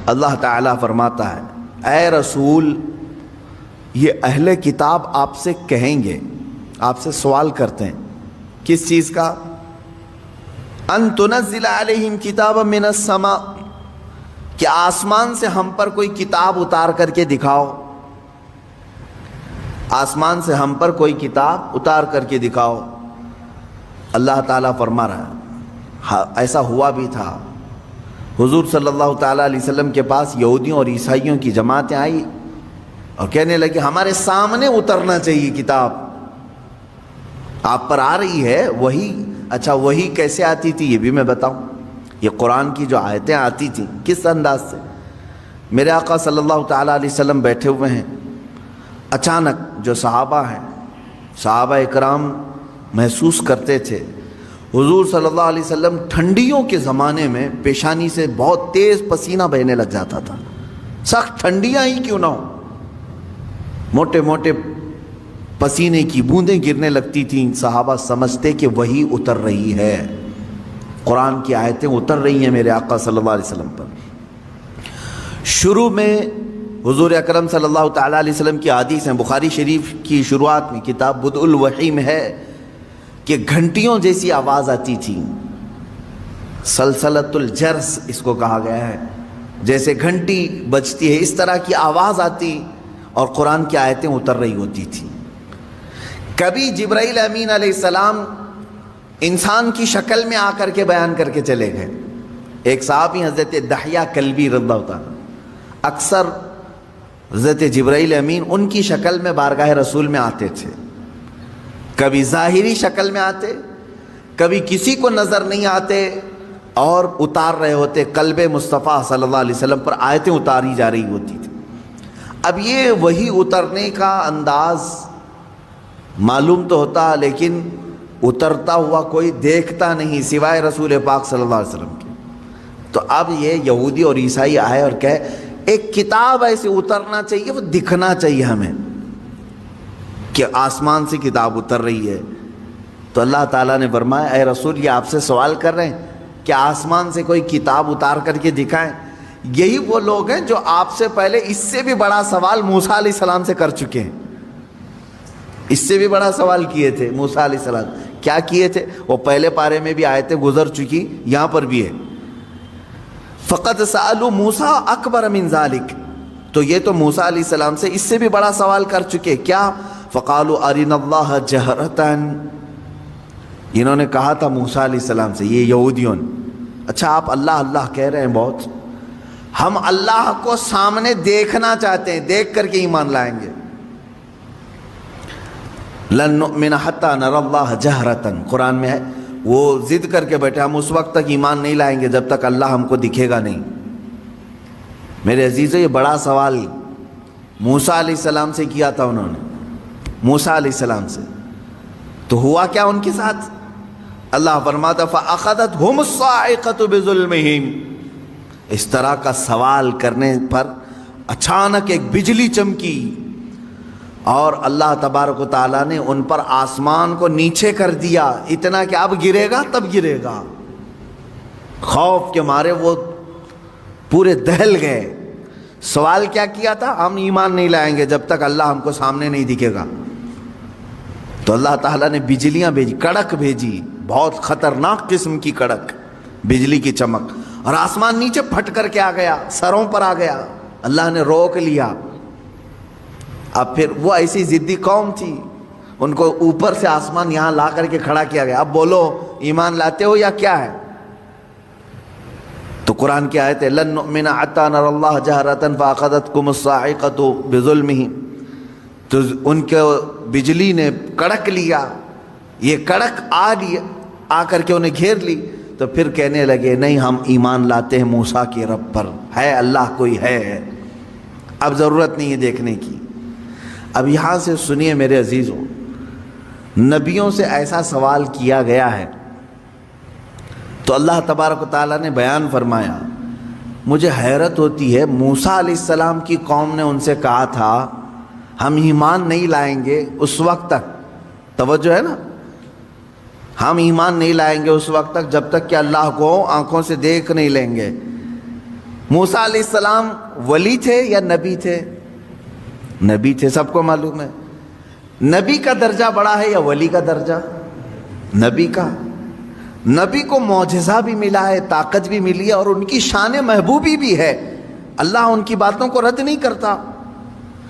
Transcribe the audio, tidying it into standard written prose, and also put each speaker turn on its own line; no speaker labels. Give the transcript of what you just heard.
اللہ تعالیٰ فرماتا ہے اے رسول یہ اہل کتاب آپ سے کہیں گے، آپ سے سوال کرتے ہیں کس چیز کا؟ ان تنزل علیہم کتابا من السماء، کہ آسمان سے ہم پر کوئی کتاب اتار کر کے دکھاؤ، آسمان سے ہم پر کوئی کتاب اتار کر کے دکھاؤ۔ اللہ تعالیٰ فرما رہا ہے ایسا ہوا بھی تھا، حضور صلی اللہ تعالیٰ علیہ وسلم کے پاس یہودیوں اور عیسائیوں کی جماعتیں آئی اور کہنے لگے ہمارے سامنے اترنا چاہیے کتاب، آپ پر آ رہی ہے وہی۔ اچھا وہی کیسے آتی تھی یہ بھی میں بتاؤں، یہ قرآن کی جو آیتیں آتی تھیں کس انداز سے؟ میرے آقا صلی اللہ تعالیٰ علیہ وسلم بیٹھے ہوئے ہیں، اچانک جو صحابہ ہیں، صحابہ اکرام محسوس کرتے تھے حضور صلی اللہ علیہ وسلم ٹھنڈیوں کے زمانے میں پیشانی سے بہت تیز پسینہ بہنے لگ جاتا تھا، سخت ٹھنڈیاں ہی کیوں نہ ہو، موٹے موٹے پسینے کی بوندیں گرنے لگتی تھیں۔ صحابہ سمجھتے کہ وہی اتر رہی ہے، قرآن کی آیتیں اتر رہی ہیں میرے آقا صلی اللہ علیہ وسلم پر۔ شروع میں حضور اکرم صلی اللہ تعالیٰ علیہ وسلم کی حدیث ہیں، بخاری شریف کی شروعات میں کتاب بدء الوحی میں ہے کہ گھنٹیوں جیسی آواز آتی تھی، سلسلۃ الجرس اس کو کہا گیا ہے، جیسے گھنٹی بجتی ہے اس طرح کی آواز آتی اور قرآن کی آیتیں اتر رہی ہوتی تھی۔ کبھی جبرائیل امین علیہ السلام انسان کی شکل میں آ کر کے بیان کر کے چلے گئے۔ ایک صحابی حضرت دحیہ کلبی رضی اللہ تعالیٰ، اکثر حضرت جبرائیل امین ان کی شکل میں بارگاہ رسول میں آتے تھے، کبھی ظاہری شکل میں آتے، کبھی کسی کو نظر نہیں آتے اور اتار رہے ہوتے قلب مصطفیٰ صلی اللہ علیہ وسلم پر آیتیں اتاری جا رہی ہوتی تھی۔ اب یہ وہی اترنے کا انداز معلوم تو ہوتا لیکن اترتا ہوا کوئی دیکھتا نہیں سوائے رسول پاک صلی اللہ علیہ وسلم کے۔ تو اب یہ یہودی اور عیسائی آئے اور کہے ایک کتاب ایسے اترنا چاہیے، وہ دکھنا چاہیے ہمیں کہ آسمان سے کتاب اتر رہی ہے۔ تو اللہ تعالیٰ نے فرمایا اے رسول یہ آپ سے سوال کر رہے ہیں کہ آسمان سے کوئی کتاب اتار کر کے دکھائیں، یہی وہ لوگ ہیں جو آپ سے پہلے اس سے بھی بڑا سوال موسیٰ علیہ السلام سے کر چکے ہیں۔ اس سے بھی بڑا سوال کیے تھے موسیٰ علیہ السلام، کیا کیے تھے؟ وہ پہلے پارے میں بھی آیتیں گزر چکی، یہاں پر بھی ہے فقط سألوا موسیٰ اکبر من ذالک، تو یہ تو موسیٰ علیہ السلام سے اس سے بھی بڑا سوال کر چکے، کیا؟ فقالوا ارنا اللہ جہرۃ، انہوں نے کہا تھا موسیٰ علیہ السلام سے، یہ یہودیوں نے، اچھا آپ اللہ اللہ کہہ رہے ہیں بہت، ہم اللہ کو سامنے دیکھنا چاہتے ہیں، دیکھ کر کے ایمان لائیں گے۔ لن نؤمن حتی نری اللہ جہرۃ، قرآن میں ہے، وہ ضد کر کے بیٹھے ہم اس وقت تک ایمان نہیں لائیں گے جب تک اللہ ہم کو دکھے گا نہیں۔ میرے عزیزو یہ بڑا سوال موسیٰ علیہ السلام سے کیا تھا انہوں نے، موسیٰ علیہ السلام سے، تو ہوا کیا ان کے ساتھ؟ اللہ فرماتا فَأَخَذَتْهُمُ الصَّاعِقَةُ بِظُلْمِهِمْ، اس طرح کا سوال کرنے پر اچانک ایک بجلی چمکی اور اللہ تبارک و تعالیٰ نے ان پر آسمان کو نیچے کر دیا، اتنا کہ اب گرے گا تب گرے گا، خوف کے مارے وہ پورے دہل گئے۔ سوال کیا کیا تھا؟ ہم ایمان نہیں لائیں گے جب تک اللہ ہم کو سامنے نہیں دکھے گا۔ تو اللہ تعالیٰ نے بجلیاں بھیجی، کڑک بھیجی، بہت خطرناک قسم کی کڑک، بجلی کی چمک، اور آسمان نیچے پھٹ کر کے آ گیا، سروں پر آ گیا، اللہ نے روک لیا۔ اب پھر وہ ایسی ضدی قوم تھی، ان کو اوپر سے آسمان یہاں لا کر کے کھڑا کیا گیا، اب بولو ایمان لاتے ہو یا کیا ہے؟ تو قرآن کی آیت ہے لن نؤمن حتی نری اللہ جہرۃ فأخذتکم الصاعقۃ بظلمہم، تو ان کے بجلی نے کڑک لیا، یہ کڑک آ کر کے انہیں گھیر لی، تو پھر کہنے لگے نہیں ہم ایمان لاتے ہیں موسیٰ کے رب پر، ہے اللہ کوئی ہے، اب ضرورت نہیں ہے دیکھنے کی۔ اب یہاں سے سنیے میرے عزیزوں، نبیوں سے ایسا سوال کیا گیا ہے تو اللہ تبارک و تعالیٰ نے بیان فرمایا، مجھے حیرت ہوتی ہے موسیٰ علیہ السلام کی قوم نے ان سے کہا تھا ہم ایمان نہیں لائیں گے اس وقت تک، توجہ ہے نا، ہم ایمان نہیں لائیں گے اس وقت تک جب تک کہ اللہ کو آنکھوں سے دیکھ نہیں لیں گے۔ موسیٰ علیہ السلام ولی تھے یا نبی تھے؟ نبی تھے، سب کو معلوم ہے۔ نبی کا درجہ بڑا ہے یا ولی کا درجہ؟ نبی کا۔ نبی کو معجزہ بھی ملا ہے، طاقت بھی ملی ہے، اور ان کی شان محبوبی بھی ہے۔ اللہ ان کی باتوں کو رد نہیں کرتا۔